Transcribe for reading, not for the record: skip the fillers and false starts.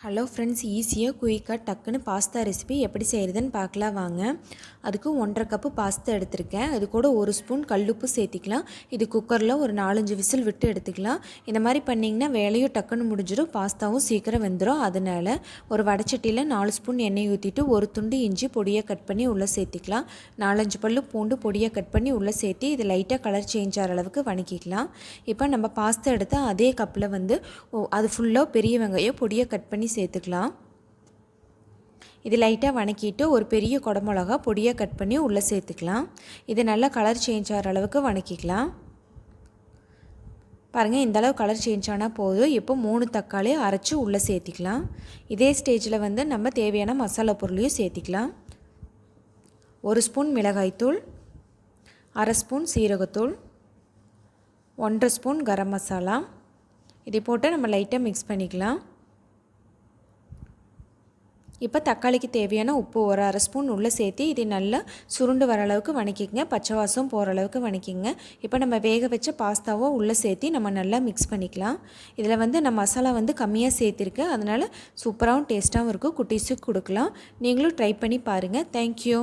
Hello friends, ஈஸியாக குயிக்காக டக்குன்னு பாஸ்தா ரெசிபி எப்படி செய்கிறதுன்னு பார்க்கலாம் வாங்க. அதுக்கு 1.5 கப்பு பாஸ்தா எடுத்திருக்கேன். அது கூட 1 ஸ்பூன் கல்லுப்பு சேர்த்திக்கலாம். இது குக்கரில் ஒரு 4-5 விசில் விட்டு எடுத்துக்கலாம். இந்த மாதிரி பண்ணிங்கன்னா வேலையும் டக்குன்னு முடிஞ்சிடும், பாஸ்தாவும் சீக்கிரம் வெந்துடும். அதனால் ஒரு வடைச்சட்டியில் 4 ஸ்பூன் எண்ணெய் ஊற்றிட்டு ஒரு துண்டு இஞ்சி பொடியாக கட் பண்ணி உள்ளே சேர்த்திக்கலாம். 4-5 பல்லு பூண்டு பொடியாக கட் பண்ணி உள்ளே சேர்த்து இது லைட்டாக கலர் சேஞ்ச் ஆகிற அளவுக்கு வணக்கிக்கலாம். இப்போ நம்ம பாஸ்தா எடுத்தால் அதே கப்பில் அது ஃபுல்லாக பெரிய வெங்காயம் பொடியாக கட் பண்ணி சேர்த்துக்கலாம். இது லைட்டாக வணக்கிட்டு ஒரு பெரிய குடமிளகா பொடியாக கட் பண்ணி உள்ளே சேர்த்துக்கலாம். இது நல்லா கலர் சேஞ்ச் ஆகிற அளவுக்கு வணக்கிக்கலாம். பாருங்கள், இந்தளவு கலர் சேஞ்ச் ஆனால் போதும். இப்போ 3 தக்காளி அரைச்சி உள்ளே சேர்த்திக்கலாம். இதே ஸ்டேஜில் நம்ம தேவையான மசாலா பொருளையும் சேர்த்திக்கலாம். 1 ஸ்பூன் மிளகாய்த்தூள், 1/2 ஸ்பூன் சீரகத்தூள், 1.5 ஸ்பூன் கரம் மசாலா. இதை போட்டு நம்ம லைட்டாக மிக்ஸ் பண்ணிக்கலாம். இப்போ தக்காளிக்கு தேவையான உப்பு ஒரு 1/2 ஸ்பூன் உள்ளே சேர்த்து இதை நல்லா சுருண்டு வர அளவுக்கு வணக்கிங்க. பச்சை வாசம் போகிற அளவுக்கு வணக்கிங்க. இப்போ நம்ம வேக வச்ச பாஸ்தாவோ உள்ளே சேர்த்து நம்ம நல்லா மிக்ஸ் பண்ணிக்கலாம். இதில் நான் மசாலா கம்மியாக சேர்த்துருக்கேன், அதனால் சூப்பராகவும் டேஸ்ட்டாகவும் இருக்கும். குட்டீஸுக்கு கொடுக்கலாம். நீங்களும் ட்ரை பண்ணி பாருங்கள். தேங்க்யூ.